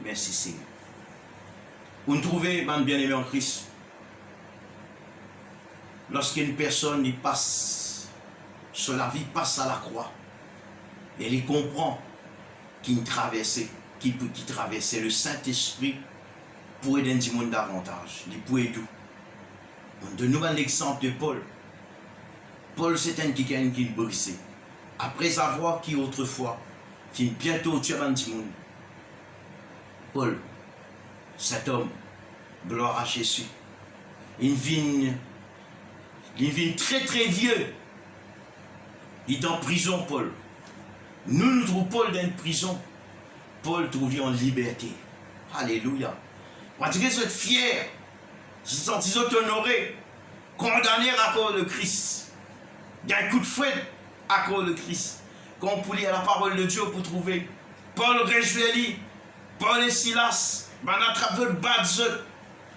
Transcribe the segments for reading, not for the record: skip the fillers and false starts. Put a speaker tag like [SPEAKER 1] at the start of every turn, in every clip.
[SPEAKER 1] Merci Seigneur. Vous nous trouvez, man bien-aimé en Christ, lorsqu'une personne y passe, sur la vie passe à la croix, elle y comprend qu'il traversait, le Saint-Esprit pour aider du monde davantage, il pour aider. De nous, l'exemple de Paul. Paul, c'est un qui a brisé. Après avoir qui autrefois, qui bientôt tué un du monde. Paul, cet homme, gloire à Jésus, il vient très très vieux. Il est en prison, Paul. Nous trouvons Paul dans une prison. Paul trouve en liberté. Alléluia. On dirait que vous êtes fiers, vous sentez honorés, condamnés à cause de Christ. Il y a un coup de fouet à cause de Christ. Quand on peut lire la parole de Dieu pour trouver Paul réjouit, Paul et Silas, on attrape votre bâtze,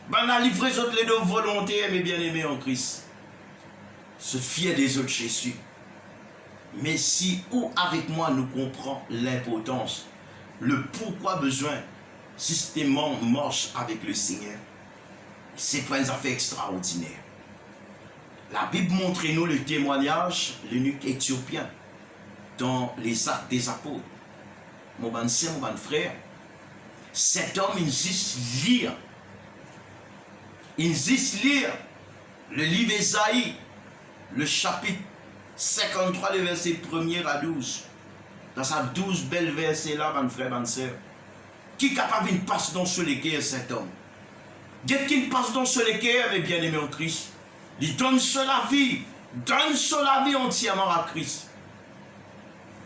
[SPEAKER 1] on a livré les deux volontés, mes bien-aimés en Christ. Se fier des autres Jésus. Mais si ou avec moi nous comprenons l'importance, le pourquoi besoin, systématiquement marche avec le Seigneur, c'est pas une affaire extraordinaire. La Bible montre-nous le témoignage de l'eunuque éthiopien dans les Actes des Apôtres. Mon bon sœur, mon bon frère, cet homme, il juste lire. Il juste lire le livre d'Ésaïe, le chapitre 53, le verset 1er à 12. Dans sa 12 belles versets là, mon frère, mon sœur. Qui est capable de passer dans ce cœur, cet homme? Dès qu'il passe dans ce cœur, mes bien-aimés en Christ, il donne la vie entièrement à Christ.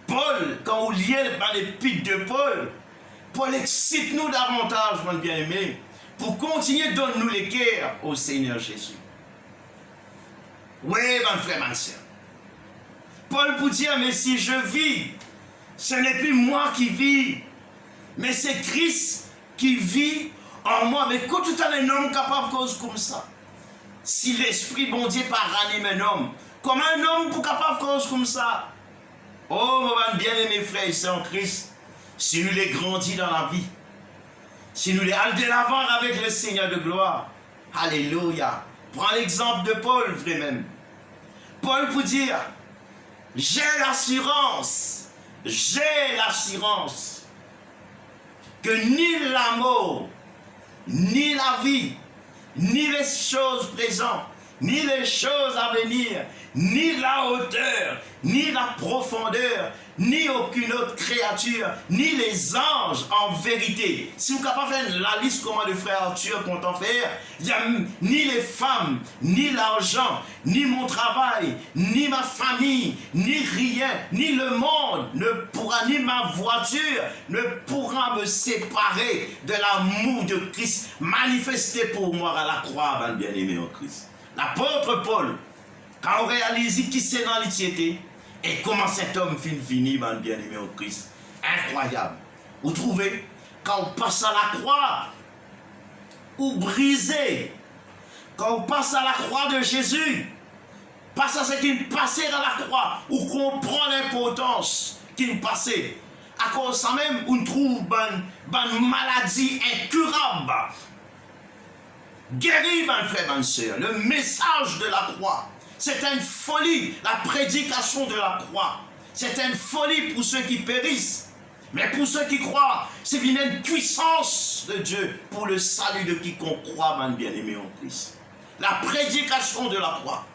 [SPEAKER 1] Paul, quand on lit l'épître de Paul, Paul excite nous davantage, mon bien-aimé, pour continuer de donner nous les cœurs au Seigneur Jésus. Oui, mon frère, ma soeur. Paul pour dire, mais si je vis, ce n'est plus moi qui vis, mais c'est Christ qui vit en moi. Mais quand tu as un homme capable de cause comme ça, si l'Esprit bon Dieu par ranime un homme, comment un homme pour capable de cause comme ça? Oh, mon bien-aimé frère, c'est en Christ. Si nous les grandis dans la vie, si nous les allons de l'avant avec le Seigneur de gloire, alléluia. Prends l'exemple de Paul, vrai même. Paul pour dire, j'ai l'assurance que ni la mort, ni la vie, ni les choses présentes, ni les choses à venir, ni la hauteur, ni la profondeur, ni aucune autre créature, ni les anges en vérité. Si vous êtes capable de faire la liste comment le frère Arthur compte en faire, il n'y a ni les femmes, ni l'argent, ni mon travail, ni ma famille, ni rien, ni le monde ne pourra, ni ma voiture ne pourra me séparer de l'amour de Christ manifesté pour moi à la croix, mon bien-aimé en Christ. L'apôtre Paul, quand on réalise qui c'est dans l'étiété, et comment cet homme finit, mon bien-aimé en Christ. Incroyable. Vous trouvez, quand on passe à la croix, ou brisé, quand on passe à la croix de Jésus, passe à ce qu'il passait dans la croix, ou comprend l'importance qu'il passait. À cause de ça même, on trouve une maladie incurable. Guéri, mon frère, ma soeur, le message de la croix. C'est une folie, la prédication de la croix. C'est une folie pour ceux qui périssent. Mais pour ceux qui croient, c'est une puissance de Dieu pour le salut de quiconque croit, mon bien-aimé en Christ. La prédication de la croix.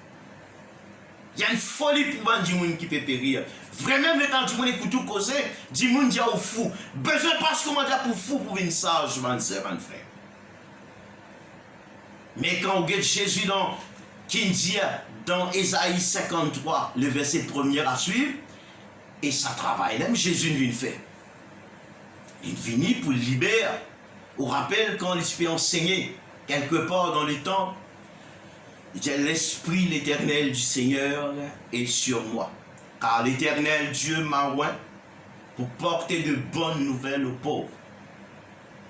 [SPEAKER 1] Il y a une folie pour les gens qui peut périr. Vraiment, les gens qui écoutent tout causer, les gens qui sont fous. Besoin parce qu'on dit pour fou pour une sage, mon frère. Mais quand on regarde Jésus qui dit dans Ésaïe 53, le verset 1er à suivre, et ça travaille, même Jésus vient faire. Il vient pour le libérer. On rappelle quand l'Esprit enseigné quelque part dans le temple, il dit l'Esprit, l'Éternel du Seigneur est sur moi. Car l'Éternel Dieu m'a oint pour porter de bonnes nouvelles aux pauvres,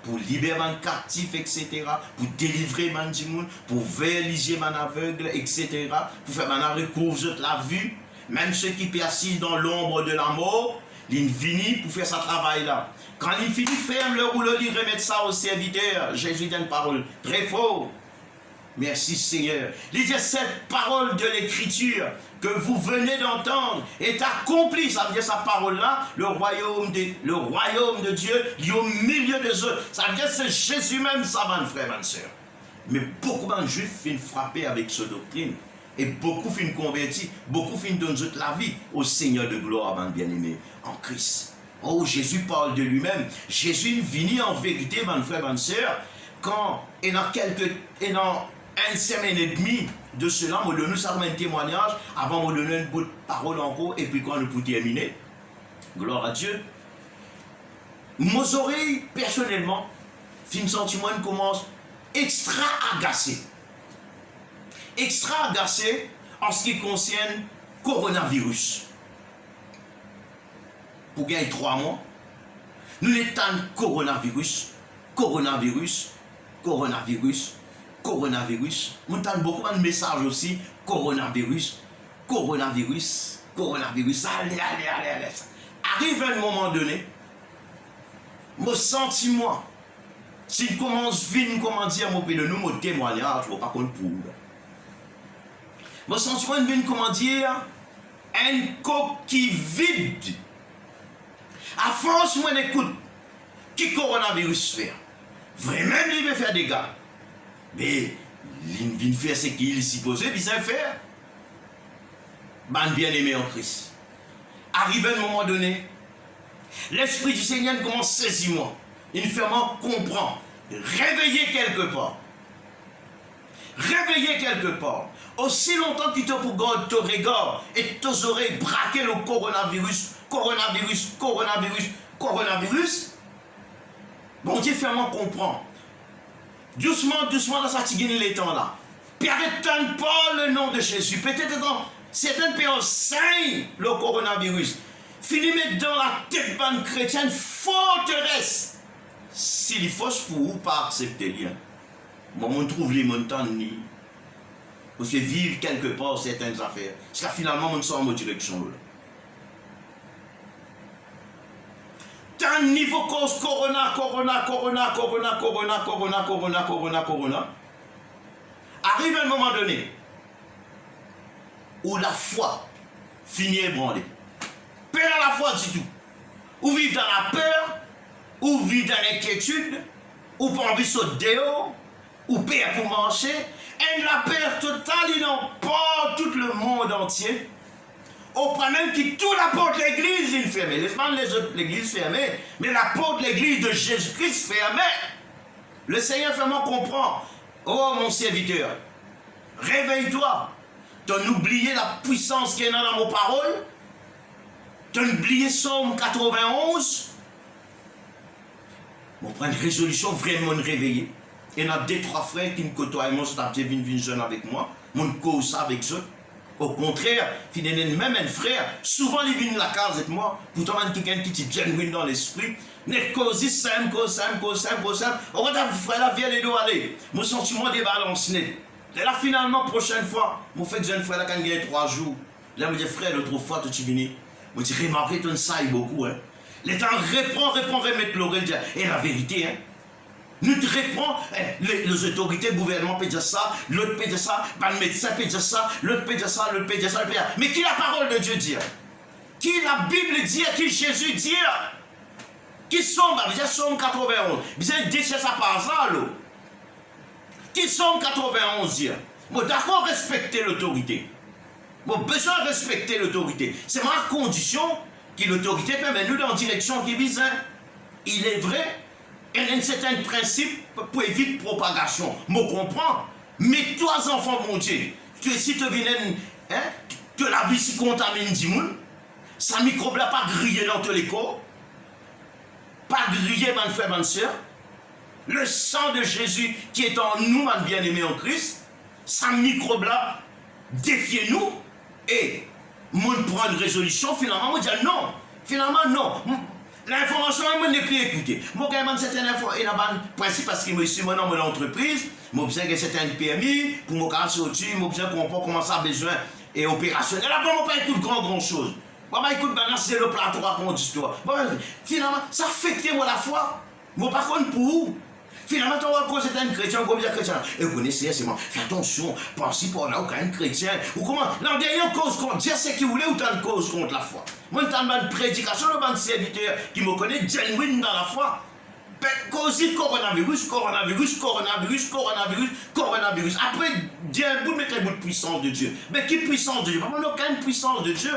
[SPEAKER 1] pour libérer mon captif, etc., pour délivrer mon dimoun, pour verliger mon aveugle, etc., pour faire mon recouvre la vue, même ceux qui persistent dans l'ombre de la mort, ils viennent pour faire ce travail-là. Quand il finit ferme le rouleau, il remet ça au serviteur. Jésus dit une parole très fort. Merci Seigneur. Il dit cette parole de l'écriture que vous venez d'entendre est accomplie. Ça veut dire sa parole-là, le royaume de Dieu, il est au milieu des autres. Ça veut dire c'est Jésus même, ça, mon frère, ma soeur. Mais beaucoup de juifs finissent frappés avec cette doctrine. Et beaucoup finissent convertis. Beaucoup finissent donner la vie au Seigneur de gloire, mon bien-aimé, en Christ. Oh, Jésus parle de lui-même. Jésus est venu en vérité, mon frère, ma soeur, quand, et dans une semaine et demie de cela, je donne ça un témoignage, avant de donner une bout de parole encore, et puis quand nous pouvons terminer, gloire à Dieu. Mes oreilles, personnellement, fin sentiment commence extra agacé. Extra agacé en ce qui concerne coronavirus. Pour gagner 3 mois, nous étendons coronavirus. Nous avons beaucoup de messages aussi. Coronavirus. Allez. Arrive un moment donné, mon sentiment, s'il commence vite, comment dire, mon témoignage, je ne vais pas compte pour. Mon sentiment vient, comment dire, un coquille vide. À force, moi, écoute, qui coronavirus fait? Vraiment, il veut faire des dégâts. Mais, il vient faire ce qu'il est supposé bien faire. Bien aimé en Christ. Arrivé à un moment donné, l'Esprit du Seigneur commence à saisir moi. Il me fait moi comprendre. Réveiller quelque part. Aussi longtemps que tu te pour garder ton regard et tes oreilles braquer le coronavirus. Bon Dieu, fais-moi comprendre. Doucement, dans sa tigine, les temps là. Puis arrête pas le nom de Jésus. Peut-être dans certaines périodes saines, le coronavirus. Fini mettre dans la tête bonne chrétienne forteresse. S'il est fausse pour vous, pas accepter bien. Moi, on trouve les montagnes ni. Vous faites vivre quelque part certaines affaires. Parce que finalement, on sort en direction là. Tant niveau cause corona. Arrive un moment donné où la foi finit ébranlée. Peur à la foi du tout. Ou vivre dans la peur, ou vivre dans l'inquiétude, ou pas envie de sauter dehors, ou peur pour marcher, et la peur totale, il emporte tout le monde entier. Au point même que toute la porte de l'église est fermée. Laisse-moi les autres l'église fermée, mais la porte de l'église de Jésus-Christ fermée. Le Seigneur fait moi comprendre. Oh mon serviteur, réveille-toi. Tu as oublié la puissance qu'il y a dans mon parole. Tu as oublié Somme 91. On prend une résolution vraiment de réveiller. Il y en a 2-3 frères qui me côtoient et moi, je suis jeune avec moi. Mon cause avec eux. Au contraire, même un frère, souvent ils viennent la case avec moi, pourtant il y a quelqu'un qui est genuine dans l'esprit, n'est cause simple. On va dire, frère, la vie, elle est d'où aller. Mon sentiment débalance net. Et là, finalement, prochaine fois, mon fait jeune frère, là, quand il y a 3 jours, là, je me dis, frère, l'autre fois, tu es venu. Je me dis, remarquez, tu ça beaucoup, hein. Les temps reprend, remettre l'oreille, et la vérité, hein. Nous te répondons, les autorités, le gouvernement peut dire ça, l'autre peut dire ça, le médecin peut dire ça, l'autre peut dire ça. Mais qui la parole de Dieu dit? Qui la Bible dit? Qui Jésus dit? Qui sont, Somme 91. Vous avez dit ça par hasard, là. Qui Somme 91 dit? Bon, d'accord, respecter l'autorité. Bon, besoin de respecter l'autorité. C'est ma condition que l'autorité permet nous dans la direction qui vise. Il est vrai. Il y a un certain principe pour éviter la propagation. Je comprends. Mais toi, enfants, mon Dieu, si tu viens, de la vie si contamine du monde, ça microbe là pas grillé dans tous les corps, pas grillé, mon frère, ma soeur. Le sang de Jésus qui est en nous, mon bien-aimé en Christ, ça microbe là, défiez-nous. Et moi, je prends une résolution, finalement, je dis non. Finalement, non. L'information, je ne plus écouter. Moi, quand même, certaines informations, il y a un principe parce que je suis mon nom de l'entreprise, je besoin de certains permis, pour me casser au-dessus, je besoin de comprendre comment ça a besoin et opérationnel. Là, je ne pas écouter grand chose. Bon, bah, écoute, maintenant, c'est le plateau raconte l'histoire. Bon, bah, finalement, ça affecte moi la foi. Moi, par contre, pour vous, finalement, tu vas causer d'un chrétien, combien de chrétiens? Et vous connaissez, c'est moi, fais attention, pensez pas, on n'a aucun chrétien. Ou comment? Non, derrière, cause contre Dieu, c'est qui voulait ou t'as une cause contre la foi. Moi, t'as une prédication, le bon serviteur qui me connaît, genuine dans la foi. Causer coronavirus, coronavirus, coronavirus, coronavirus, coronavirus. Après, Dieu, vous mettez le bout de puissance de Dieu. Mais qui puissance de Dieu? On n'a aucune puissance de Dieu.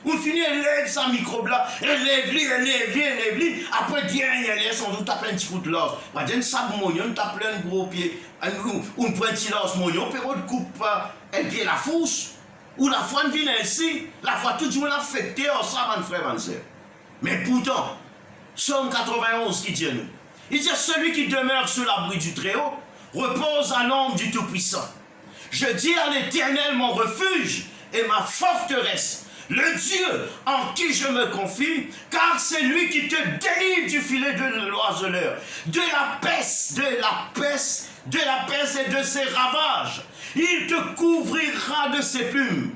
[SPEAKER 1] On finit, élève sa microbe là, élève-les. Après, Dieu, il laisse, on nous tape un petit coup de l'os. On va dire, un sable moignon, on tape un gros pied. On prend un petit l'os moignon, puis on coupe un pied la fousse. Ou la foi ne vient ainsi. La foi, tout le monde affecté, on ça, mon frère, mon soeur. Mais pourtant, Psaume 91 qui dit nous. Il dit, celui qui demeure sous l'abri du Très-Haut repose à l'ombre du Tout-Puissant. Je dis à l'Éternel mon refuge et ma forteresse, le Dieu en qui je me confie, car c'est lui qui te délivre du filet de l'oiseleur, de la peste et de ses ravages. Il te couvrira de ses plumes.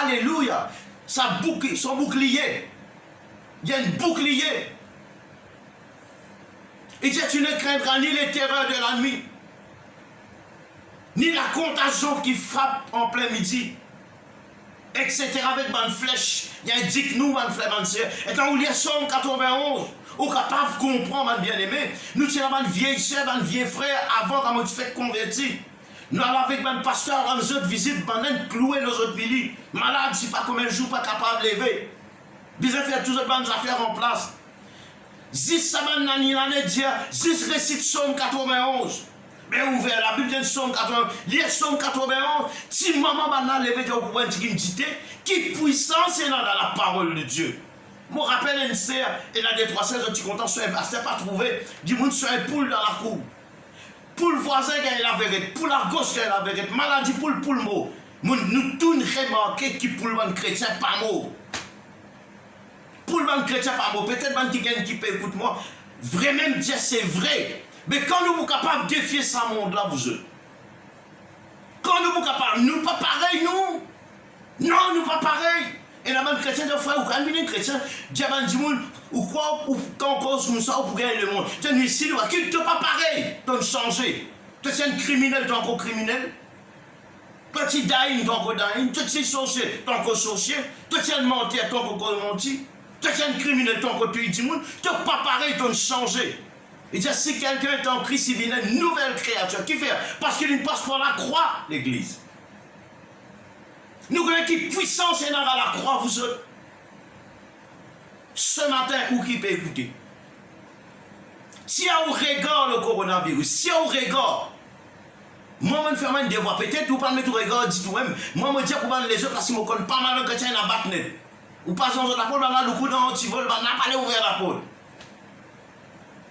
[SPEAKER 1] Alléluia. Son bouclier. Il y a une bouclier. Il dit, tu ne craindras ni les terreurs de la nuit, ni la contagion qui frappe en plein midi, etc. avec une flèche. Il y a un dic-nous, une flèche, et quand vous lisez Psaume 91, vous êtes capable de comprendre, mon bien-aimé, nous sommes une vieille soeur, un vieux frère, avant qu'on nous fait convertir. Nous allons avec un pasteur, dans nos autres visites, nous clouer nos autres villes. Malade, si pas combien de jours, pas capable de lever. Bien faire toutes les bonnes affaires en place. Zis saman nani l'année dire, Zis récite Psaume 91. Mais ouvert la Bible de Psaume 91. Lire Psaume 91. Si maman m'a levé de vous une petite qui puissance est dans la parole de Dieu. Je me rappelle une sœur, et là des 3 sœurs, tu content sur un pasteur pas trouvé, du monde sur un poule dans la cour. Pour le voisin qui a la vérité, pour la gauche qui a la vérité, maladie pour le mot. Nous tous remarquons qui pour le chrétien pas mot. Pour le chrétien pas mot, peut-être quelqu'un qui peut écouter moi, vraiment dire c'est vrai. Mais quand nous sommes capables de défier ce monde-là, vous êtes. Quand nous sommes capables, nous pas pareil, nous. Non, nous pas pareil. Et la même chrétien, des fois, ou quand il est chrétien, diable dit ou quoi, ou quand on cause comme ça, ou pour gagner le monde. Tu es ici, tu n'es pas pareil. Tu as changé. Tu es un criminel, tu es encore criminel. Toi, tu es daïn, tu es encore daïn. Toi, tu es sorcier, tu es encore sorcier. Toi, tu es un mentir, tu es encore menti. Toi, tu es un criminel, tu es encore tué du monde. Tu n'es pas pareil, tu as changé. Il dit, si quelqu'un est en Christ, il vient une nouvelle créature. Qui fait? Parce qu'il passe par la croix, l'église. Nous connaissons qui puissance est dans la croix, vous autres. Ce matin, où qui peut écouter? Si on regarde le coronavirus, si on regarde, moi, je fais un devoir. Peut-être vous parlez de regard, dites-vous-même. Moi, je dis pour les autres, parce que je connais pas mal de chrétiens dans la battre. Ou pas dans la peau, dans le coup, dans le vol, on n'a pas ouvert la peau.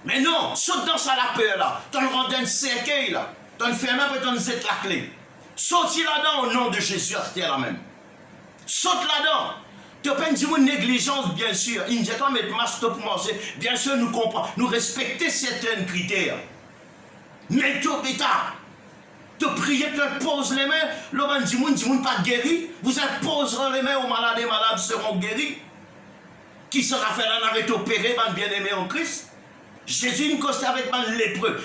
[SPEAKER 1] Mais non, saute dans ça la peur là. Tu rends un cercueil là. Tu fais un peu, tu zette la clé. Saute là-dedans au nom de Jésus à terre là même. Saute là-dedans. Tu peux dire une négligence, bien sûr. Il ne dit pas mettre masque pour manger. Bien sûr, nous comprenons. Nous respectons certains critères. Mais tout est tard. Tu pries, tu poses les mains. L'homme dit, pas guéri. Vous imposerez les mains aux malades, les malades seront guéris. Qui sera fait là, avec opéré, bien-aimé en Christ? Jésus ne coste avec les lépreux.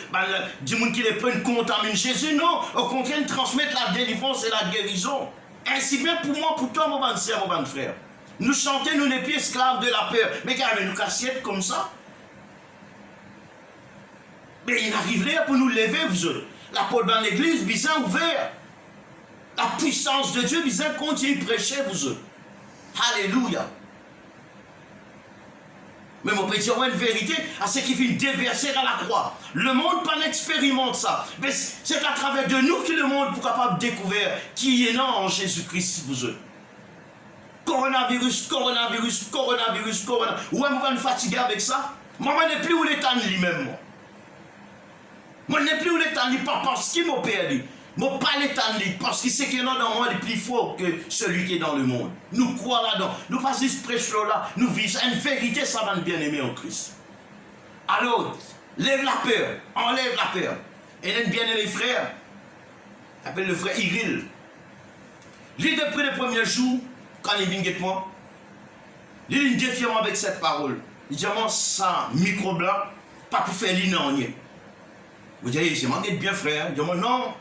[SPEAKER 1] Du monde qui les prenne contamine. Jésus, non. Au contraire, il transmet la délivrance et la guérison. Ainsi bien pour moi, pour toi, mon bon frère, mon bon frère. Nous chantons, nous n'es plus esclaves de la peur. Mais quand même, nous cassiettes comme ça. Mais il arriverait pour nous lever, vous autres. La porte dans l'église, bien ouverte. La puissance de Dieu, bien continue de prêcher, vous autres. Alléluia. Mais mon petit, on a une vérité à ce qui fait déverser à la croix. Le monde pas expérimente ça. Mais c'est à travers de nous que le monde est capable de découvrir qui est en Jésus-Christ, vous êtes. Coronavirus, coronavirus, coronavirus, coronavirus. Ouais, moi, je suis fatigué avec ça. Moi, je n'ai plus où l'état lui-même, moi. Moi, je n'ai plus où l'état lui, pas parce qu'il m'a perdu. Moi, pas l'état lui, parce qu'il sait qu'il y en a dans moi le plus fort que celui qui est dans le monde. Nous croyons là-dedans. Nous passons ce prêche-là. Nous visons une vérité, ça va nous bien-aimer en Christ. Alors, lève la peur. Enlève la peur. Et un bien-aimé frère, appelle le frère Iril. Lui, depuis les premiers jours, quand il vient avec moi, il défie moi avec cette parole. Il dit, moi, ça, micro blanc, pas pour faire l'inannier. Vous dites, c'est moi qui est bien frère. Il dit, moi, non,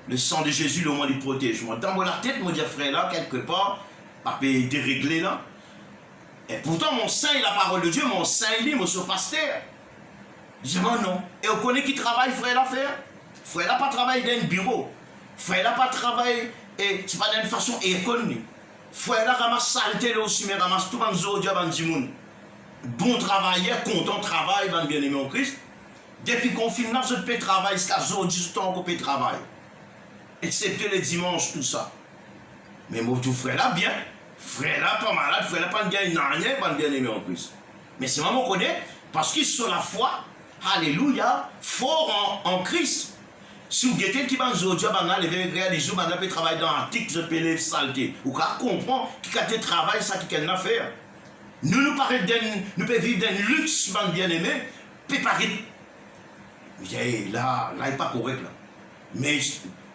[SPEAKER 1] le sang de Jésus, le moins, il protège. Moi, dans la tête, moi, je dis, frère, là, quelque part, pas déréglé, là. Et pourtant, mon sein est la parole de Dieu, mon sein est libre, mon pasteur. Je dis, moi, non. Et on connaît qui travaille, frère, là, faire. Frère, là, pas travailler dans un bureau. Frère, là, pas travailler, et c'est pas d'une façon économique. Frère, là, ramasse saleté, là, aussi, mais ramasse tout, dans le diable, dans le monde. Bon travailleur, content travail, dans le bien-aimé en Christ. Depuis le confinement, je peux travailler, c'est à 18 ans qu'on peut travailler. Excepté les dimanches, tout ça. Mais mon tout frère là, bien. Frère là, pas malade, frère là, pas bien, rien, pas bien-aimé en Christ. Mais c'est moi, on connaît, parce qu'ils sont la foi, alléluia, fort en Christ. Si vous guettez qui va nous dire, les réaliser, on peut travailler dans l'antique, je peux les saletés. Ou qu'on comprend qui a été travail, ça qui a faire. Nous pouvons vivre d'un luxe, bien-aimé, peut paraître. Là, il n'est pas correct. Là. Mais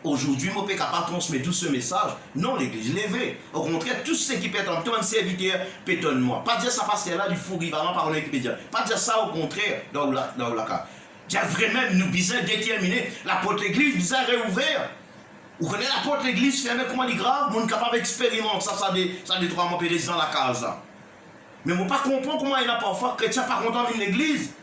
[SPEAKER 1] aujourd'hui, je ne peux pas transmettre tout ce message. Non, l'église levée. Au contraire, tout ce qui peut être en tout serviteur, pétonne-moi. Pas dire ça parce qu'il y a là du fou rivalant par Wikipédia. Pas dire ça au contraire dans la cas. J'ai vraiment nous besoin déterminer la porte de l'église, besoin réouvert. Vous connaissez la porte de l'église fermée, comment elle est grave, on est capable d'expérimenter ça détruit mon périsse dans la case. Mais je ne pas comprendre comment il y a parfois chrétien pas content de l'église.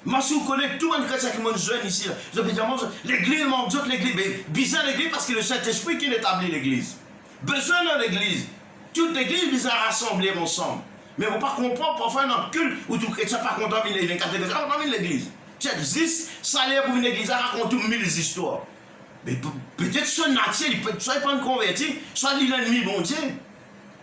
[SPEAKER 1] Moi, si vous connaissez tout un chrétien qui est jeune ici, je peux dire, l'église, mon Dieu, l'église, mais bizarre l'église parce que le Saint-Esprit qui établit l'église. Besoin dans l'église. Toute l'église bizarre rassemblée ensemble. Mais je ne pas comprendre parfois un culte où tout chrétien pas content de l'église. Tu as 10 salaires pour une église, ça raconte 1000 histoires. Mais peut-être son nature, il peut soit pas converti, soit il est l'ennemi, bon Dieu.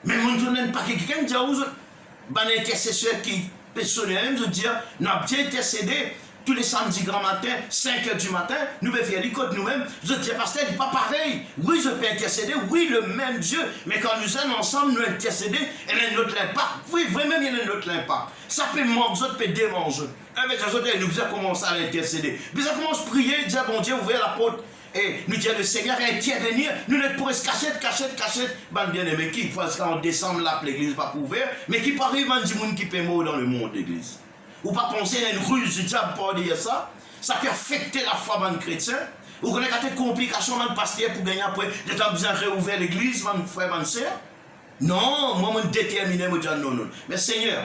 [SPEAKER 1] Mais mon Dieu n'aime pas quelqu'un qui dit, un intercesseur qui, personnellement, je dis, nous avons bien intercédé tous les samedis grand matin, 5 h du matin, nous pouvons faire les côtes nous-mêmes. Je dis, pasteur, il n'est pas pareil. Oui, je peux intercéder, oui, le même Dieu, mais quand nous sommes ensemble, nous intercéder, il y a un autre impact. Oui, vraiment, il y a un autre impact. Ça peut manquer, ça peut démanger. Avec les autres, nous avons commencé à l'intercéder. Nous avons commencé à prier, dire, bon Dieu, ouvrez la porte. Et nous dire, le Seigneur a intervenir, nous ne pourrions cachette, bien aimé qui, parce qu'en décembre, là, l'église pas ouverte, mais qui parle, il y a des gens qui peuvent mourir dans le monde, l'église. Ou pas penser à une ruse du diable pour dire ça, ça peut affecter la foi d'un chrétien. Ou connaissez des complications dans le pasteur pour gagner après, de temps besoin de réouvrir l'église, mon frère, mon soeur. Non, moi, je suis déterminé, je dis non. Mais Seigneur,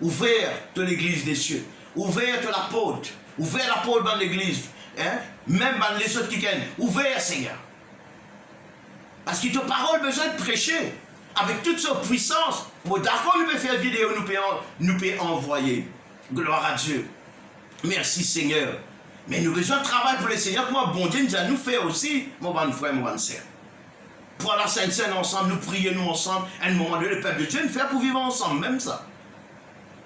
[SPEAKER 1] ouvert de l'église des cieux, ouvert de la porte, ouvert la porte dans l'église. Hein? Même dans les autres qui viennent, ouvert, Seigneur. Parce que ta parole a besoin de prêcher avec toute sa puissance. Bon, d'accord, nous pouvons faire vidéo, nous pouvons envoyer. Gloire à Dieu. Merci, Seigneur. Mais nous avons besoin de travail pour le Seigneur. Comment bon Dieu nous a nous fait aussi, mon bon frère, mon bonne sœur. Pour la Sainte Seine ensemble, nous prions nous ensemble. À un moment donné, le peuple de Dieu nous fait pour vivre ensemble, même ça.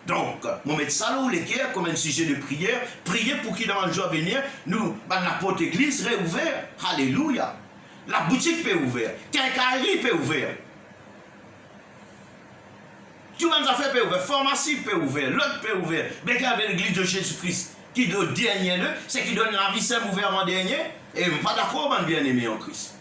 [SPEAKER 1] Donc, on met ça là où les guerres comme un sujet de prière. Prier pour qu'il dans le jour à venir, nous, la porte d'église réouverte. Alléluia. La boutique peut ouvrir. Quincaillerie peut ouvrir. Tout le monde a fait peut ouvrir. Pharmacie peut ouvrir. L'autre peut ouvrir. Mais regardez l'église de Jésus-Christ qui donne dernier, c'est qui donne la vie sainte ouverte en dernier. Et pas d'accord, mon bien-aimé en Christ.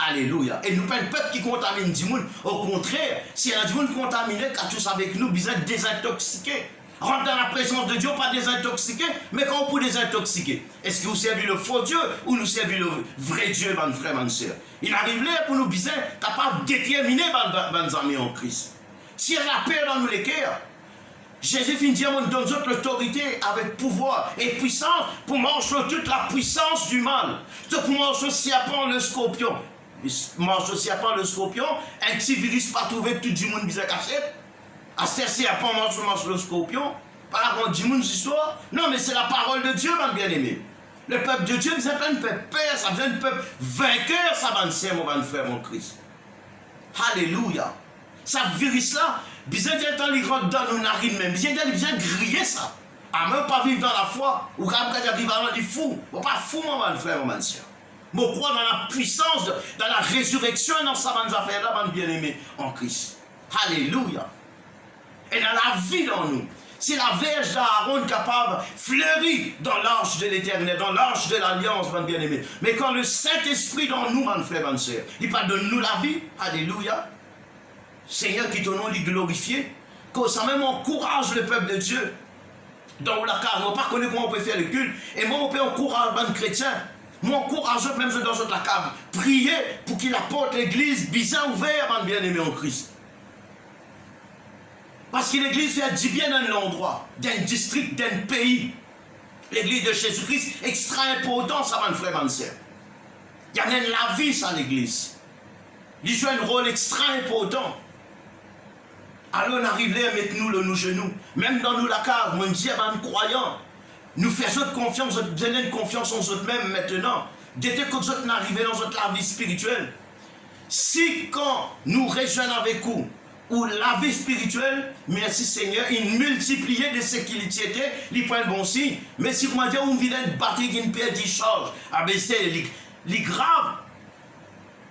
[SPEAKER 1] Alléluia. Et nous pas un peuple qui contamine du monde. Au contraire, si il y a du monde contaminé, quand tous avec nous, besoin de désintoxiquer. Rentre dans la présence de Dieu, pas désintoxiquer, mais quand on peut désintoxiquer. Est-ce que vous servez le faux Dieu ou nous servez le vrai Dieu, mon frère, mon soeur? Il arrive là pour nous besoin capable de déterminer nos amis en Christ. Si il y a la paix dans nous les cœurs, Jésus finit dire, on donne l'autorité avec pouvoir et puissance pour marcher toute la puissance du mal. Pour marcher le serpent, le scorpion. Marche le serpent, le scorpion, un petit virus pas trouvé, tout le monde bizarre caché. À ce serpent, marche le scorpion. Par rapport du monde, histoire. Non, mais c'est la parole de Dieu, mon bien-aimé. Le peuple de Dieu, ça besoin d'un peuple père, ça besoin d'un peuple vainqueur, ça va nous mon frère, mon Christ. Alléluia. Ça virus-là, besoin d'être les rentre dans nos narines même, besoin griller ça. À même pas vivre dans la foi, ou quand même arriver à des fous. On pas fou, mon frère, mon soeur. Je crois dans la puissance, dans la résurrection, dans ça, mon affaire-là, mon bien-aimé, en Christ. Alléluia. Et dans la vie dans nous. C'est la verge d'Aaron capable fleurir dans l'arche de l'éternel, dans l'arche de l'alliance, mon bien-aimé. Mais quand le Saint-Esprit dans nous, mon frère, mon soeur, il parle de nous la vie, alléluia. Seigneur, qui ton nom est glorifié, que ça même encourage le peuple de Dieu. Dans la case, on ne pas connaître comment on peut faire le culte. Et moi, on peut encourager les chrétiens. Moi, encourage même dans la cave. Prier pour qu'il apporte l'église bien ouverte, bien aimé en Christ. Parce que l'église fait du bien dans l'endroit, d'un district, d'un pays. L'église de Jésus-Christ, extra important, ça va me frère, ma soeur. Il y a même la vie, ça, l'église. Il joue un rôle extra important. Alors on arrive là, mettez-nous nos genoux. Même dans nous la cave, mon Dieu, ben, croyant. Nous faisons confiance, nous donnons confiance en nous-mêmes maintenant. Dès que nous sommes arrivés dans notre vie spirituelle. Si quand nous rejoignons avec vous, ou la vie spirituelle, merci Seigneur, il multipliait de ce qu'il était, il prend un bon signe. Mais si vous m'avez dit, on vient de battre une paire de charges, ah ben c'est grave.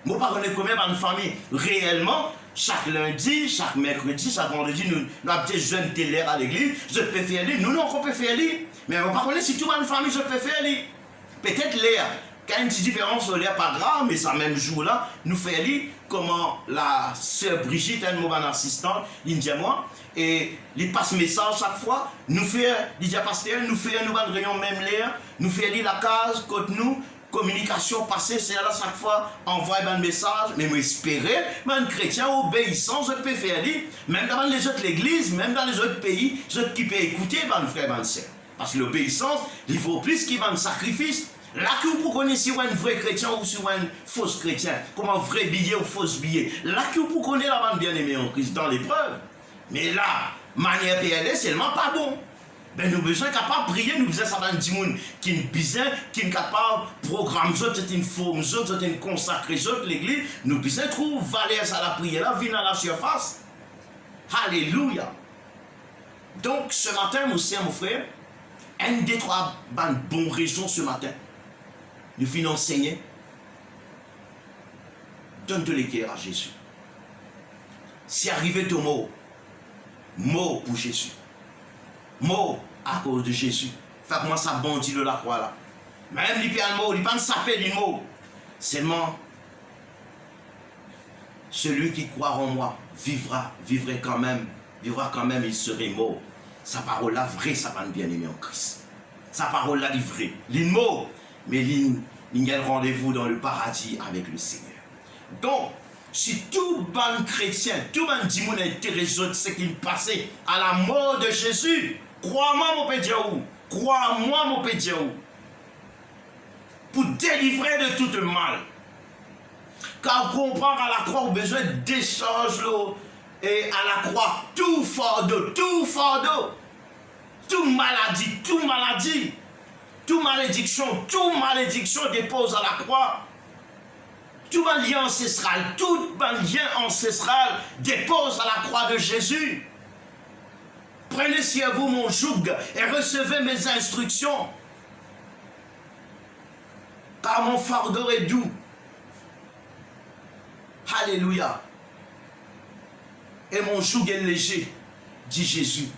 [SPEAKER 1] Moi, pas connaître combien de famille réellement. Chaque lundi, chaque mercredi, chaque vendredi, nous avons des jeunes télé à l'église, je peux faire lire. Nous, non, on peut faire lire. Mais on ne pas connaître si tout le monde famille, je peux faire lire. Peut-être l'air. Quand il y a une petite différence sur l'air, pas grave, mais ça même jour-là, nous fait lire comment la sœur Brigitte, une mauvaise assistante, il dit à moi, et il passe message chaque fois, nous fait, il dit à pasteur, nous fait une nouvelle réunion même l'air, nous fait lire la case, côté nous, communication passée, c'est là chaque fois, envoie un message, mais moi espérer, un chrétien obéissant, je peux faire lire, même dans les autres églises, même dans les autres pays, je qui peux écouter, mon frère, mon sœur. Parce que l'obéissance, il faut plus qu'il y ait un sacrifice. Là que vous connaissez si un vrai chrétien ou si un faux chrétien, comme un vrai billet ou faux billet. Là que vous connaissez la bande bien-aimée en Christ dans l'épreuve. Mais là, manière PLS, c'est tellement pas bon. Ben nous besoin capable de prier, nous besoin ça dans du monde qui est bizarre, qui est capable de programmer, c'est une forme, c'est une consacrée, l'église. Nous besoin trouver valeur à la prière, là, venir à la surface. Alléluia. Donc ce matin, mon frère, un des trois bonnes raisons ce matin. Nous finissons enseigner. Donne-te les cœurs à Jésus. Si arrivé ton mot pour Jésus. Mot à cause de Jésus. Fait comment ça bondit de la croix là. Même il peut un mot, il peut pas s'appeler du mot. Seulement, celui qui croit en moi vivra quand même, il serait mort. Sa parole là vraie, ça va bien aimer en Christ. Sa parole là vraie. Il mot, mais il y a un rendez-vous dans le paradis avec le Seigneur. Donc, si tout bon chrétien, tout bon dimoun intéressé de ce qui passait à la mort de Jésus, crois-moi mon pédiaou, crois-moi mon pédiaou, pour délivrer de tout mal. Car comprendre à la croix, on a besoin d'échange et à la croix, tout fardeau, toute maladie, toute malédiction dépose à la croix. Tout un lien ancestral dépose à la croix de Jésus. Prenez sur vous mon joug et recevez mes instructions. Car mon fardeau est doux. Alléluia. Et mon joug est léger, dit Jésus.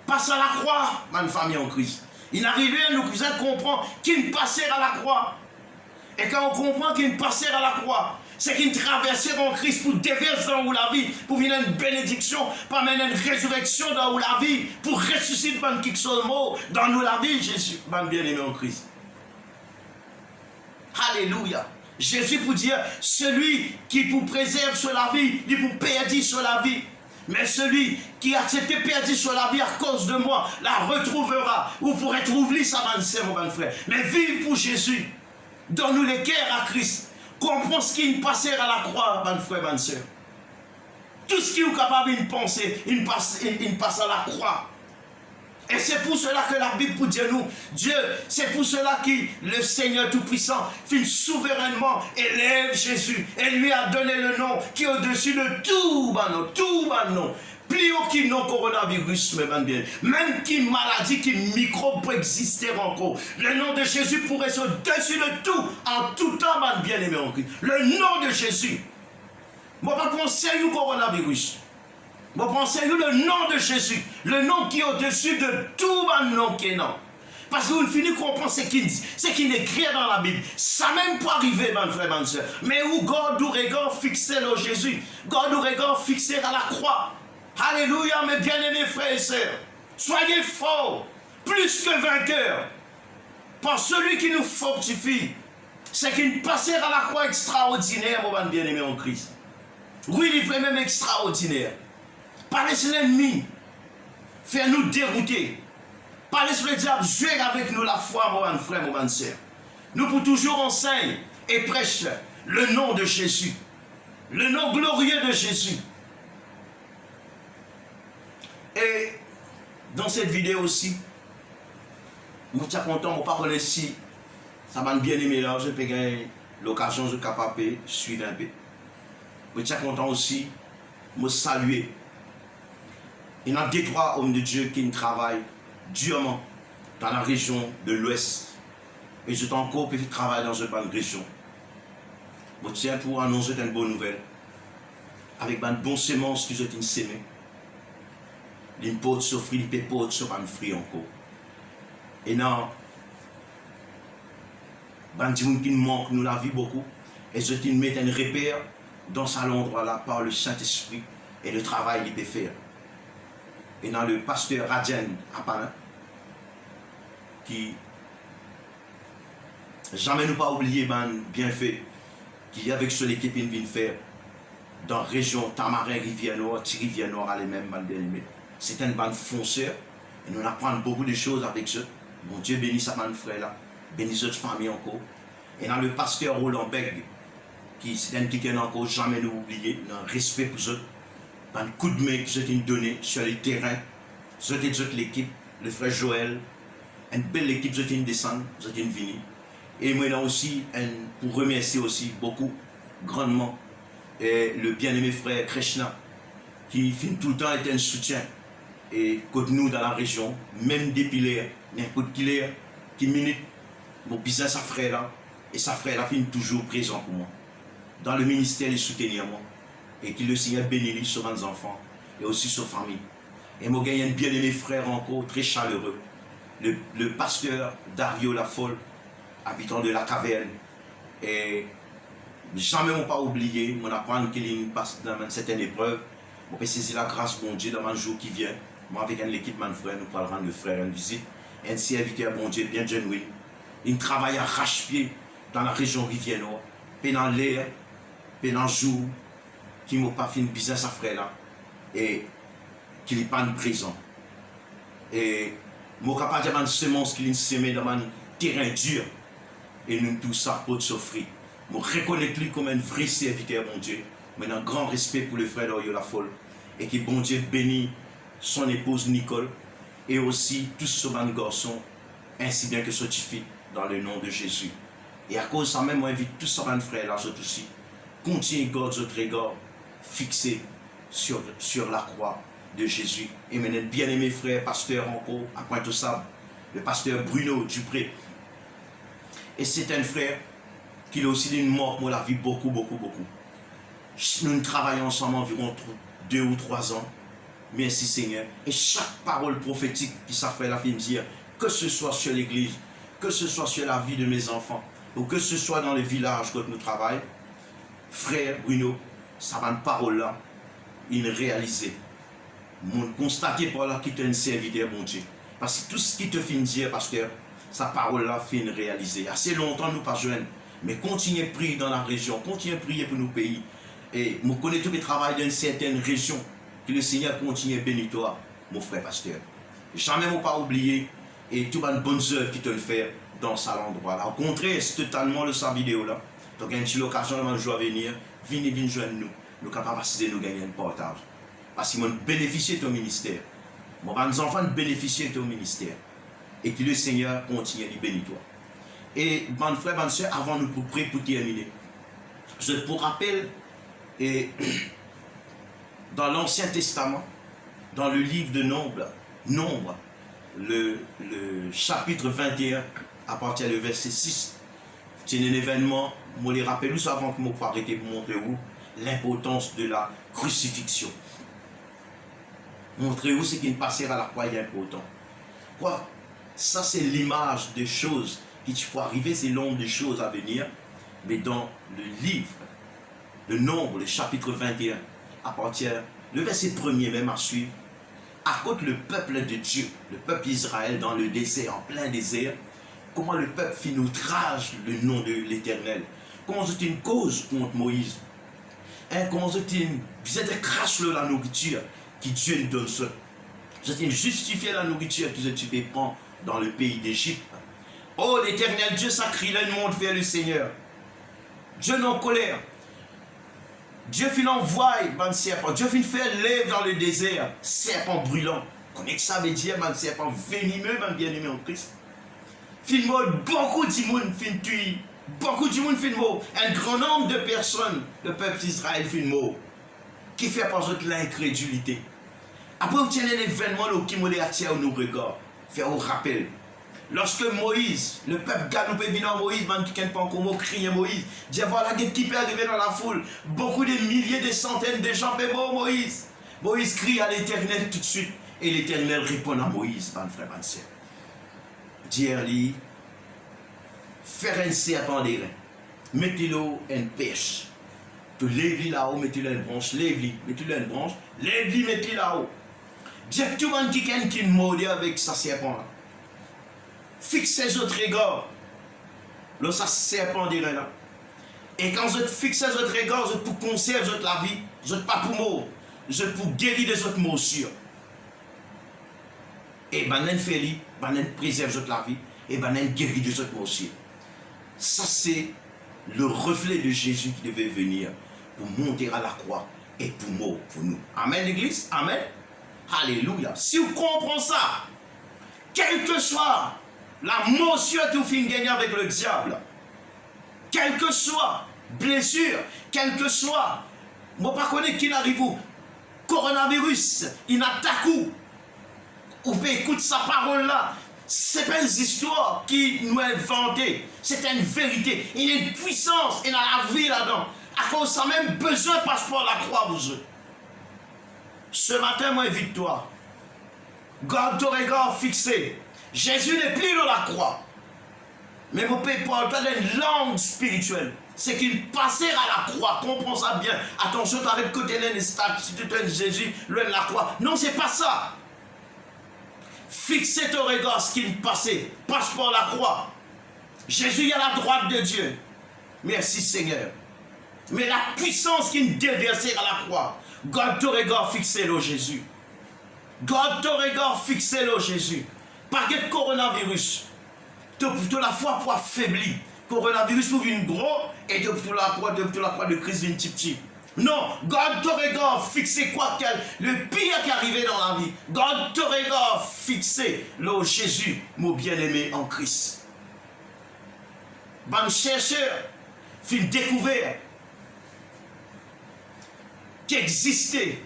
[SPEAKER 1] Passe à la croix, ma famille en Christ. Il arrivait à nous comprendre qu'il passait à la croix. Et quand on comprend qu'il passait à la croix, c'est qu'il traversait en Christ pour déverser dans la vie, pour venir une bénédiction, pour amener une résurrection dans la vie, pour ressusciter quelque chose dans nous la vie, Jésus, mon bien-aimé en Christ. Alléluia. Jésus pour dire, celui qui vous préserve sur la vie, il vous perdit sur la vie. Mais celui qui a accepté perdu sur la vie à cause de moi, la retrouvera. Ou pourrait trouver ça, mon bon frère. Mais vive pour Jésus. Donne-nous les cœurs à Christ. Comprends ce qui passe à la croix, mon frère, ma soeur. Tout ce qui est capable de penser, il passe à la croix. Et c'est pour cela que la Bible dit nous, Dieu, c'est pour cela que le Seigneur Tout-Puissant fit souverainement élève Jésus et lui a donné le nom qui est au-dessus de tout nom. Plus haut qu'il nom coronavirus, même qui maladie, qui microbe peut exister encore. Le nom de Jésus pourrait être au-dessus de tout, en tout temps, bien aimé en Christ. Le nom de Jésus. Moi, pas penser au coronavirus. Moi, pensez le nom de Jésus, le nom qui est au-dessus de tout nom qui est non. Parce que vous finissez comprendre ce qui est écrit dans la Bible. Ça même pour arriver, mon frère, mon soeur. Mais où God ou regard fixé sur Jésus. God ou regard fixé à la croix. Alléluia, mes bien-aimés frères et sœurs. Soyez forts, plus que vainqueurs. Par celui qui nous fortifie. C'est qu'il passait à la croix extraordinaire, mon bien-aimé en Christ. Oui, il est même extraordinaire. Parler sur l'ennemi. Faire nous dérouter. Parler sur le diable, jouer avec nous la foi, mon frère, mon soeur. Nous pour toujours enseigne et prêche le nom de Jésus. Le nom glorieux de Jésus. Et dans cette vidéo aussi, je suis content, je ne sais pas si ça m'a bien aimé là, je peux gagner l'occasion de capable suivre un peu. Je suis content aussi, je saluer. Il y a deux, trois hommes de Dieu qui travaillent durement dans la région de l'Ouest. Et je suis encore peut travailler dans une bonne région. Je tiens pour annoncer une bonne nouvelle. Avec une bonne sémence qui ont sémé. Il peut s'offrir, il peut sur un fruit encore. Et non, les gens qui nous manquent, nous la vie beaucoup. Et je mets un repère dans cet endroit-là par le Saint-Esprit et le travail qu'il peut faire. Et dans le pasteur Radjen Apana, qui jamais nous pas oublié ben bienfait qu'il y a avec ce l'équipe qui vient faire dans la région Tamarin, Rivière-Nord, Rivière-Nord à les mêmes bien-aimés. C'est une bande fonceur et nous apprenons beaucoup de choses avec eux. Bon Dieu bénit sa bande frère là, bénit cette famille encore. Et dans le pasteur Roland Beg, qui c'est un qui n'a encore jamais nous oublié, dans le respect pour eux, un coup de main que j'ai donné sur le terrain, j'ai l'équipe, le frère Joël, une belle équipe, j'ai descendre, j'ai venir. Et moi là aussi, pour remercier aussi beaucoup, grandement, et le bien-aimé frère Krishna, qui finit tout le temps être un soutien. Et côté nous dans la région, même depuis l'air, n'importe qui l'air, qui minute, mon business à frère là, et sa frère là finit toujours présent pour moi. Dans le ministère, il soutient moi. Et que le Seigneur bénisse sur mes enfants et aussi sur famille. Et moi, j'ai un bien-aimé frère encore, très chaleureux. Le pasteur Dario Lafolle, habitant de la caverne. Et jamais m'ont pas oublié, mon apprendre qu'il passe dans une certaine épreuve. On peut saisir la grâce de mon Dieu dans un jour qui vient. Moi, avec l'équipe, mon frère, nous pourrons rendre le frère une visite. Un serviteur, mon Dieu, bien genuine. Il travaille à arrache-pied dans la région Rivière-Nord. Pendant l'air, pendant le jour, qui m'a pas fait une business à frère là. Et qu'il n'est pas présent. Et moi, capable de une semence qu'il a semé dans un terrain dur. Et nous tout ça pour s'offrir. Je reconnais lui comme un vrai serviteur, mon Dieu. Mais un grand respect pour le frère Dario Lafolle. Et que bon Dieu bénit son épouse Nicole. Et aussi tous ce garçons, ainsi bien que ce fille, dans le nom de Jésus. Et à cause de ça même, moi invite tous ces frères là, aussi. Continuez garder votre regard fixé sur la croix de Jésus. Et maintenant, bien-aimé frère, pasteur encore, à Pointe-aux-Sables, le pasteur Bruno Dupré. Et c'est un frère qui a aussi une mort pour la vie beaucoup. Nous travaillons ensemble environ 2 ou 3 ans. Merci Seigneur. Et chaque parole prophétique qui s'appelle la fin de dire, que ce soit sur l'église, que ce soit sur la vie de mes enfants, ou que ce soit dans les villages où nous travaillons, frère Bruno, ça va une parole là, il réalisé. Mon constaté par là qu'il est un serviteur, mon Dieu. Parce que tout ce qui te fait dire, pasteur, sa parole là fait réaliser. Assez longtemps, nous pas jeunes, mais continuez à prier dans la région, continuez à prier pour nos pays. Et nous connaissons le travail d'une certaine région, que le Seigneur continue à bénir toi, mon frère pasteur. Jamais ne pas oublier et toutes les bonnes œuvres qui te le fait dans cet endroit-là. Au contraire, c'est totalement le sa vidéo là. Donc, il y a une occasion de jour à venir, venez joindre nous. Nous sommes capables de nous gagner un partage. Parce qu'ils ont bénéficié de ton ministère. Nos enfants bénéficient de ton ministère. Et que le Seigneur continue à bénir toi. Et, mon frère, bonne soeur, avant nous pour prier pour terminer, je vous rappelle, et, dans l'Ancien Testament, dans le livre de Nombre, le chapitre 21, à partir du verset 6, c'est un événement, je les rappelle avant que je puisse arrêter pour montrer où l'importance de la crucifixion. Montrer où ce qui ne passera à la croix est important. Quoi? Ça, c'est l'image des choses qui tu peux arriver, c'est l'ombre des choses à venir. Mais dans le livre, le Nombre, le chapitre 21, à partir, le verset 1er même à suivre, raconte le peuple de Dieu, le peuple Israël dans le désert, en plein désert, comment le peuple fit outrage le nom de l'Éternel. Comment c'était une cause contre Moïse. Comment c'était une... Vous êtes crache la nourriture qui Dieu nous donne ça. Vous êtes justifier la nourriture que tu peux prendre dans le pays d'Égypte. Oh l'Éternel Dieu, ça crie le monde vers le Seigneur. Dieu non colère. Dieu fit l'envoyer, ban serpent. Dieu fit faire lèvre dans le désert, serpent brûlant. Connais que ça veut dire, ban serpent venimeux, ban bien-aimé en Christ. Fin mort, beaucoup de monde fin tuer. Beaucoup de monde fin mort. Un grand nombre de personnes, le peuple d'Israël fin mort. Qui fait par exemple l'incrédulité. Après, vous tenez un événement qui m'a attiré au nous regard. Faire un rappel. Lorsque Moïse, le peuple gagne, peut venir Moïse, man qui ne pas encore mot, crier Moïse. Dire voilà, qui peut arriver dans la foule. Beaucoup de milliers, de centaines de gens peuvent voir Moïse. Moïse crie à l'Éternel tout de suite. Et l'Éternel répond à Moïse, mon frère, mon soeur. Dire-lui, faire un serpent des reins. Mettez-le une pêche. Tu lèves-lui là-haut, mettez-le une branche, lève-lui, mettez-le une branche, lève-lui, mettez-le là-haut. Dire tout le monde qui mordait avec sa serpent-là. Fixez votre regard. Là, ça serpent des reins là. Et quand vous fixez votre regard, vous pour conserver votre la vie, vous pas pour mort, vous pour guérir de votre morsure. Et banen fait banen préserve votre la vie, et banen guérit de votre morsure. Ça, c'est le reflet de Jésus qui devait venir pour monter à la croix et pour mort pour nous. Amen, l'église. Amen. Alléluia. Si vous comprenez ça, quel que soit la morsure que vous finissez de gagner avec le diable, quelle que soit blessure, quel que soit, moi pas connaître qui n'arrive où, coronavirus, il attaque où, ou peut écouter sa parole là, c'est pas une histoire qui nous est inventée, c'est une vérité, il y a une puissance, il y a la vie là-dedans, à cause ça même besoin de passeport à la croix vous eux. Ce matin, moi, victoire. Garde ton regard fixé. Jésus n'est plus dans la croix. Mais vous pouvez parler d'une langue spirituelle. C'est qu'il passait à la croix. Comprends ça bien. Attention, tu arrêtes de côté les statues. Si tu es Jésus, loin de la croix. Non, c'est pas ça. Fixez ton regard, ce qu'il passait. Passe par la croix. Jésus est à la droite de Dieu. Merci Seigneur. Mais la puissance qui nous déversait à la croix. Garde ton regard fixé au Jésus. Garde ton regard fixé au Jésus. Pas de coronavirus. Tu la foi pour affaiblir. Coronavirus pour une gros et tu la croix de Christ une petit. Non, garde ton regard fixé quoi le pire qui est arrivé dans la vie. Garde ton regard fixé au Jésus, mon bien-aimé en Christ. Bon chercheur, fin découvert qui existait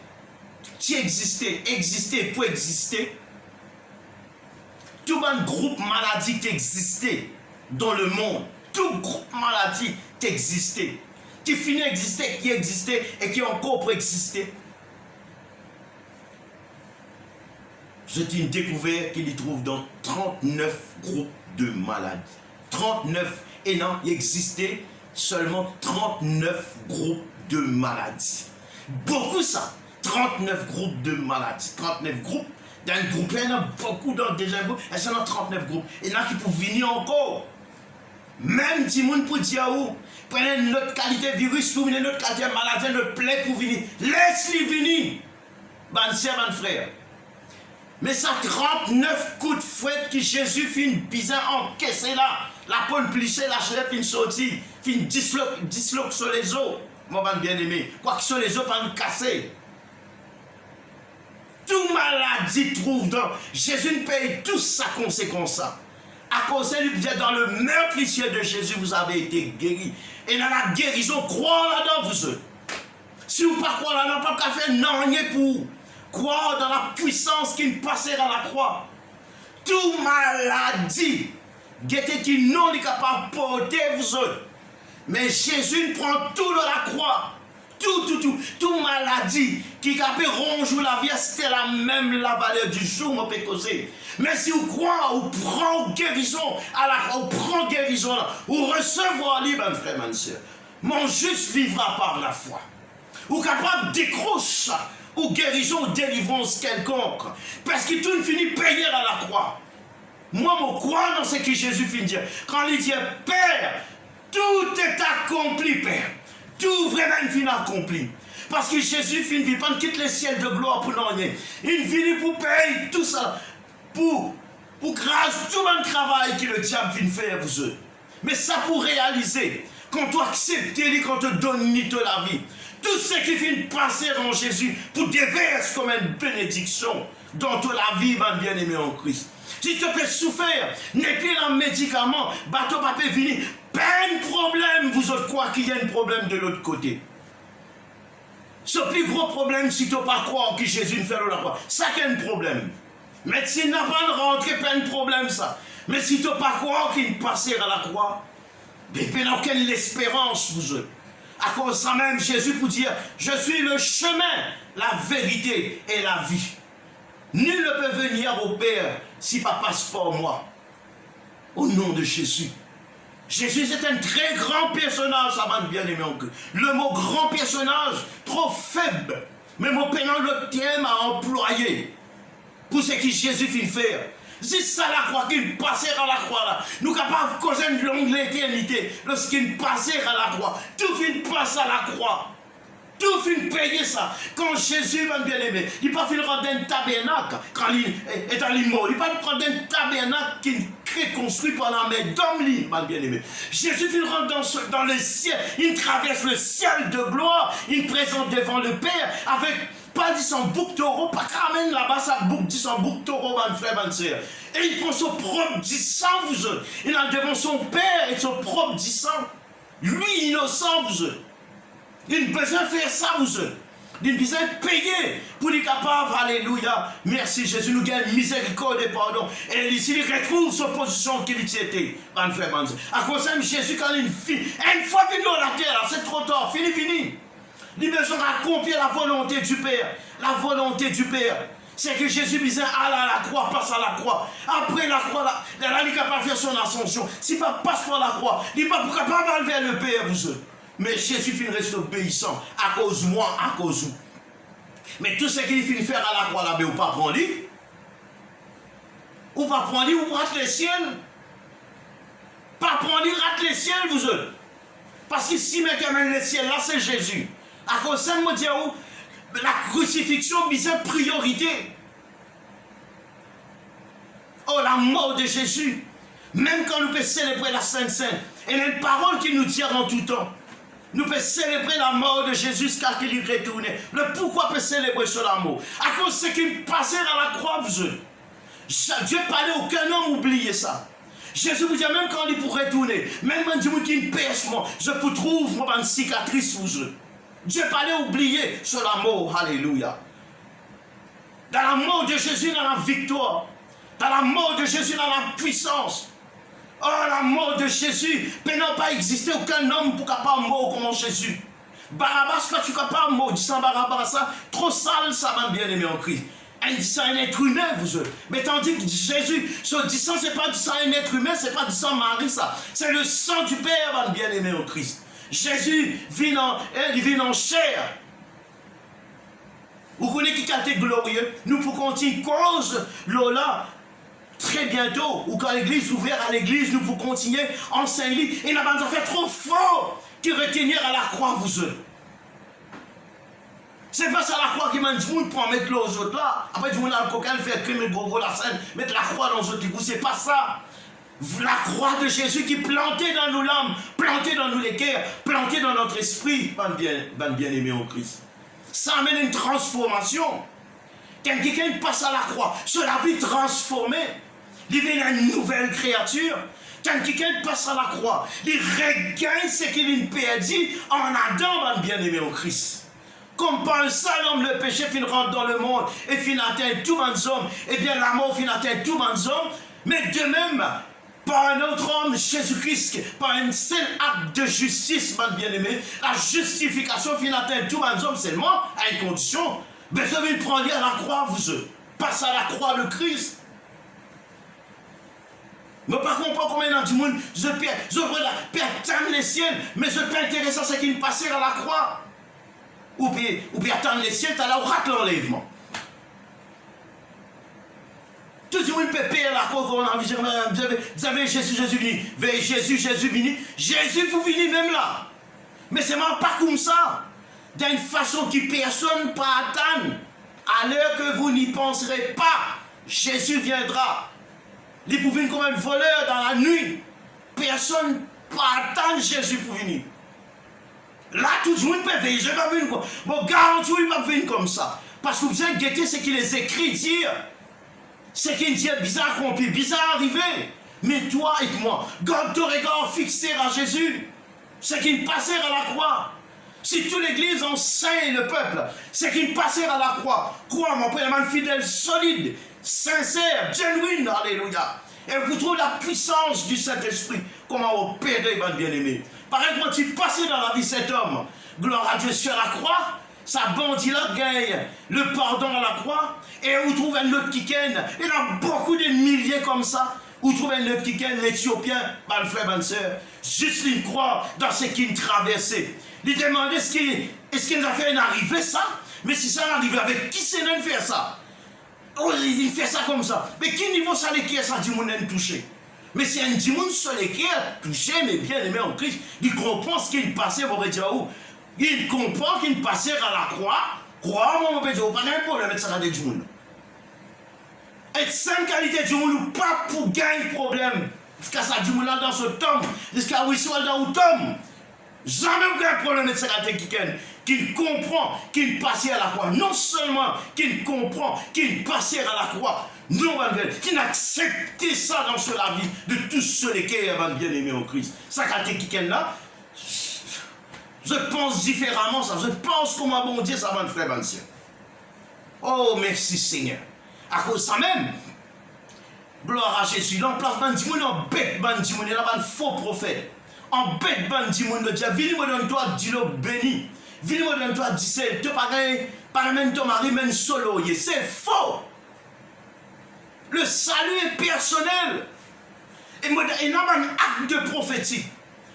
[SPEAKER 1] pour exister. Tout un groupe maladie qui existait dans le monde, tout groupe maladie qui existait, qui finit d'exister, qui existait et qui encore peut exister. Je dis une découverte qu'il y trouve dans 39 groupes de maladies. 39, et non, il existait seulement 39 groupes de maladies. Beaucoup ça, 39 groupes de maladies, 39 groupes. Dans un groupe, il y en a beaucoup dans déjà un groupe, il y en a 39 groupes. Il y en a qui peuvent venir encore. Même si moun pour dire où, prenez notre qualité virus pour venir, notre qualité maladie, notre plaie pour venir. Laisse-les venir. Ban sœur, ban frère. Mais ça 39 coups de fouette que Jésus fit une bizarre encaissée là. La peau plichée, la chair fin sortie, fin disloque sur les os. Mon bien-aimé, quoi que sur les os, pas nous casser. Tout maladie trouve dans Jésus paye tout sa conséquence. À cause de dans le meurtricier de Jésus, vous avez été guéri. Et dans la guérison, croire là-dedans, vous êtes. Si vous ne pas croire là-dedans, pas qu'à faire non, pour croire dans la puissance qui passera à la croix. Tout maladie, guettez qui non est capable de porter vous autres. Mais Jésus prend tout dans la croix. Tout maladie qui a pu ronger la vie, c'était la même la valeur du jour, on peut causer. Mais si vous croyez, vous prenez guérison, vous prenez guérison, vous recevoir libre, mon frère, ma soeur. Mon juste vivra par la foi. Vous êtes capable de décrocher ou guérison ou délivrance quelconque. Parce que tout finit payer à la croix. Moi, je crois dans ce que Jésus finit de dire. Quand il dit, Père, tout est accompli, Père. Tout vraiment finit accompli. Parce que Jésus finit, il quitte le ciel de gloire pour nous. Il finit pour payer tout ça. Pour grâce tout le travail que le diable vient faire vous eux. Mais ça pour réaliser, quand tu acceptes, quand tu donnes la vie, tout ce qui vient de passer en Jésus, pour déverser comme une bénédiction dans toute la vie, mon bien-aimé en Christ. Si tu peux souffrir, n'est plus un médicament, bateau papier fini, pas de problème, vous autres croyez qu'il y a un problème de l'autre côté. Ce plus gros problème, si tu ne peux pas croire que Jésus ne fait la croix, ça qui est un problème. Médecine n'a pas de rentrée, pas de problème ça. Mais si tu ne peux pas croire qu'il passera à la croix, mais dans quelle espérance vous êtes. À cause de ça même, Jésus pour dire, je suis le chemin, la vérité et la vie. Nul ne peut venir au Père si pas passe par moi. Au nom de Jésus. Jésus est un très grand personnage, ça m'a bien aimé encore. Le mot grand personnage, trop faible. Mais mon père le thème à employer pour ce que Jésus finit faire. C'est ça la croix, qu'il passera à la croix là. Nous sommes capables de causer une longue éternité lorsqu'il passera à la croix. Tout finit passer à la croix. Tout finit payer ça. Quand Jésus m'a bien aimé, il n'a pas fait rendre un tabernacle quand il est dans l'immobilier. Il n'a pas prendre un tabernacle qui est construit par la main d'homme, m'a bien aimé. Jésus finit rendre dans le ciel. Il traverse le ciel de gloire. Il présente devant le Père avec pas 10 bouc taureau, pas quand là-bas, ça bouc 10 bouc taureau, mon frère, mon soeur. Et il prend son propre 10 vous autres. Il a devant son Père et son propre 10 Lui, innocent, vous autres. Il a besoin de faire ça, vous autres. Il a besoin de payer pour être capable. Alléluia. Merci Jésus, nous gagne miséricorde et pardon. Et ici, il retrouve sa position qu'il était. Mon frère, mon soeur. À cause de Jésus, quand il finit, une fois qu'il est dans la terre, c'est trop tard, fini. Il a besoin d'accomplir la volonté du Père. La volonté du Père. C'est que Jésus disait, à la croix, passe à la croix. Après la croix, là, il est capable de faire son ascension. Si pas passe par la croix, il n'est pas capable de vers le Père, vous eux. Mais Jésus finit rester obéissant. À cause de moi, à cause de vous. Mais tout ce qu'il finit faire à la croix, là, mais vous pas prendre lui. Ou pas prendre lui, ou rate le ciel. Pas prendre lui, rate le ciel, vous eux. Parce que si mec amène le ciel, là, c'est Jésus. À cause de ça, me dire où la crucifixion, c'est une priorité. Oh, la mort de Jésus. Même quand nous pouvons célébrer la Sainte Seine, il y a une parole qui nous dit en tout temps. Nous pouvons célébrer la mort de Jésus jusqu'à qu'il y retourne. Le pourquoi peut célébrer ce l'amour? À cause de ce qui passait à la croix, vous êtes. Dieu parlait, aucun homme oublier ça. Jésus vous dit, même quand il pourrait retourner, même quand il dit qu'il pêche, je peux trouver une cicatrice, vous êtes. Dieu parlait oublier sur la mort, alléluia. Dans la mort de Jésus, dans la victoire. Dans la mort de Jésus, dans la puissance. Oh, la mort de Jésus, il n'a pas existé aucun homme pour capable mort comme Jésus. Barabbas, pas tu capable mort, dit ça Barabbas, ça, trop sale, ça m'a bien aimé en Christ. Un être humain, vous êtes. Mais tandis que Jésus, ce dit ça, c'est pas du sang un être humain, c'est pas du sang Marie, ça. C'est le sang du Père, m'a bien aimé en Christ. Jésus vient en chair. Vous connaissez qui a été glorieux? Nous pouvons continuer cause Lola. Très bientôt, ou quand l'église ouverte à l'église, nous pouvons continuer en Saint-Lit. Et nous avons fait trop fort qui retenir à la croix, vous eux. C'est pas ça la croix qui m'a dit, vous pour mettre les autres là. Après, vous avez le coquin, faire crime et gros la scène, mettre la croix dans les autres. C'est pas ça. La croix de Jésus qui plantait dans nos l'âme, plantait dans nos cœurs, plantait dans notre esprit, bien aimé en Christ. Ça amène une transformation. Quand quelqu'un passe à la croix, sur la vie transformée, il devient une nouvelle créature. Quand quelqu'un passe à la croix, il regagne ce qu'il a perdu en Adam, bien aimé en Christ. Comme par un seul homme, le péché finit rentre dans le monde et finit atteint tous les hommes, et bien la mort finit atteint tous les hommes, mais de même, par un autre homme, Jésus-Christ, par un seul acte de justice, mon bien-aimé, la justification finit atteint tout un homme seulement à une condition. Mais vous devez prendre à la croix, vous passe à la croix le Christ. Mais par contre, pas combien du monde, je perds les ciels, mais je peux intéresser à ce qui me passait à la croix. Ou bien attendre les ciels, tu as là où rate l'enlèvement. Tout le monde peut payer la croix, vous avez Jésus venu. Veille Jésus venu. Jésus vous venu même là. Mais c'est même pas comme ça. D'une façon que personne ne peut attendre. À l'heure que vous n'y penserez pas, Jésus viendra. Il peut venir comme un voleur dans la nuit. Personne ne peut attendre Jésus pour venir. Là, tout le monde peut veiller. Je ne vais pas venir comme ça. Bon, garantis, il ne va pas venir comme ça. Parce que vous avez guetté ce qu'il les écrit dire. Ce qu'il dit bizarre accompli, bizarre arrivé. Mais toi et moi, garde ton regard fixé à Jésus. Ce qui passait à la croix. Si toute l'église enseigne le peuple, ce qui passait à la croix, crois mon père, un fidèle, solide, sincère, genuine, alléluia. Et vous trouvez la puissance du Saint-Esprit, comment opérer, mon bien-aimé. Par exemple, tu passais dans la vie de cet homme, gloire à Dieu sur la croix, sa bandit-là gagne le pardon à la croix, et vous trouvez un autre qui gagne, il y a beaucoup de milliers comme ça. Vous trouvez un autre qui gagne, l'Éthiopien, mon frère, ma soeur, juste il croit dans ce qu'il traversait. Il demandait est-ce qu'il nous a fait une arrivée ça? Mais si ça arrive avec qui c'est de faire ça? Oh, il fait ça comme ça. Mais qui niveau ça les qui ça dit mon touché? Mais c'est un dimanche sur les qui touché, mais bien aimé en Christ, il comprend ce qu'il passait, vous pouvez dire où? Il comprend qu'il passait à la croix. Crois-moi, mon pédio, pas de problème avec ça des dimanches. Et sans qualité du monde ou pas pour gagner problème. Jusqu'à ça du monde dans ce tome, jusqu'à où il soit dans le tome. Jamais aucun problème avec ce qu'il comprend qu'il passait à la croix. Non seulement qu'il comprend qu'il passait à la croix, non, qu'il accepte ça dans la vie de tous ceux qui sont bien aimés en Christ. Ça qualité là, je pense différemment ça. Je pense comment bon Dieu ça va me faire, monsieur. Oh, merci Seigneur. À cause de ça même, gloire à Jésus, l'emplacement du monde en bête, du monde, là, un faux prophète. En bête, du monde, de Dieu, viens me donner toi, dis-le béni. Viens me donner toi, dis-le, tu pas même ton mari, même solo, c'est faux. Le salut est personnel. Et il y a un acte de prophétique.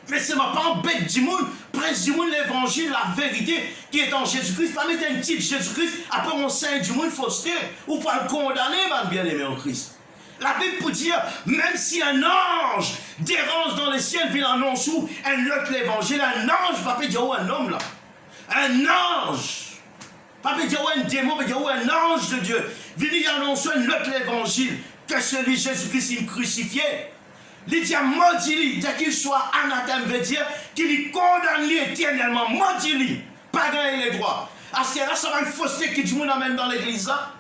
[SPEAKER 1] Mais ce n'est pas en bête du monde, prince du monde, l'évangile, la vérité qui est en Jésus-Christ. Pas mettre un titre Jésus-Christ, après mon sein du monde fausseté, ou pas le condamner, mon bien-aimé en Christ. La Bible peut dire, même si un ange dérange dans les ciels, vient annoncer un autre l'évangile, un ange, pas peut dire où un homme là. Un ange. Pas peut dire où un démon, peut dire où un ange de Dieu. Vient annoncer un autre l'évangile, que celui Jésus-Christ il crucifié. Il dit maudit, dès qu'il soit anathème, veut dire qu'il condamne éternellement, maudit, pas gagner les droits. À ce là ça va une fausseté qui du monde amène dans l'église là.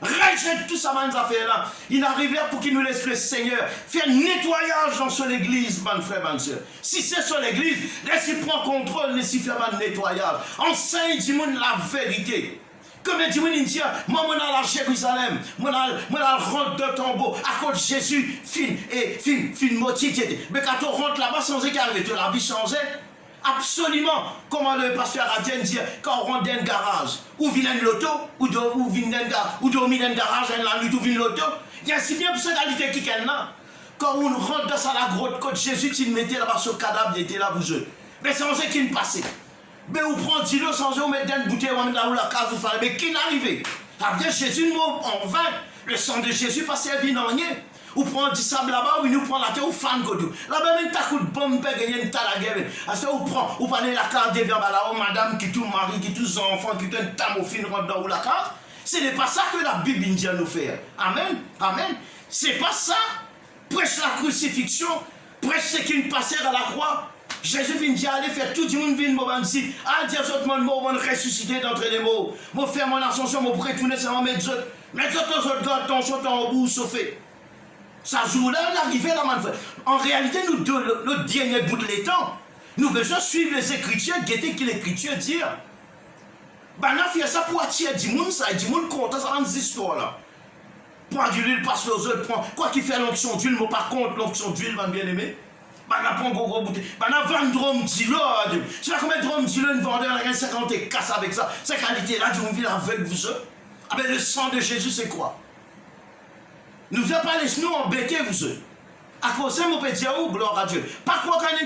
[SPEAKER 1] Rejette tout ça, man, affaire là. Il arrive là pour qu'il nous laisse le Seigneur faire nettoyage dans son église, man, frère, man, soeur. Si c'est sur l'église, laissez prendre contrôle, laissez faire un nettoyage. Enseigne du monde la vérité. Comme dit il dit, moi, je suis à Jérusalem, moi, je rentre dans le tombeau, à cause de Jésus, fin moitié. Mais quand on rentre là-bas, sans écarter, la vie changeait. Absolument, comment le pasteur Adien dit, quand on rentre dans un garage, ou vient un loto, ou dormit dans un garage, la nuit, ou vient l'auto, il y a si bien pour cette qualité qui est là. Quand on rentre dans la grotte, quand Jésus, il mettait là-bas ce cadavre, il était là pour eux. Mais c'est ce qui me passait. Mais on prend 10 lots sans eux, on met dans une bouteille, on met dans la case, mais qui n'est arrivé? Après Jésus, nous, en vain, le sang de Jésus passait à vie dans rien. Ou prend du sable là-bas, ou nous prend la terre, ou fan godou. Là-bas, même ta coup de bombe, il y a une tas la guerre. Parce que vous prenez la carte de viande là, madame qui tout mari, qui tous enfants, qui tout un tam au fin rentre dans la carte. Ce n'est pas ça que la Bible dit à nous faire. Amen. Amen. C'est pas ça. Prêche la crucifixion, prêche ce qui nous passait à la croix. Jésus vient dire, allez faire tout le monde vient me dire, ah, dire ce monde, moi, ressusciter d'entre les mots. Moi, faire mon ascension, moi, retourner, ça va mettre autres. Mais autres gars, ton sautant en bout, sauvé. Ça joue là, on arrive là, man. En réalité, nous, le dernier bout de l'étang, nous besoin suivre les Écritures, guetter que l'Écriture dit. Ben, on a fait ça pour attirer du monde, ça, et du monde content, ça dans des histoires là. Prends de l'huile, passe aux autres, prends. Quoi qu'il fait l'onction d'huile, moi par contre, l'onction d'huile, mon bien-aimé. Bah, on prend gros bouteille. Bah, on vend un drum d'îlot. Tu vas combien de drum d'îlot, une vendeur, on a 50 et casse avec ça. Cette qualité-là, on vit avec vous. Ah ben, le sang de Jésus, c'est quoi? Nous ne faisons pas les genoux embêter, vous. À cause de mon petit, gloire à Dieu. Par quoi, quand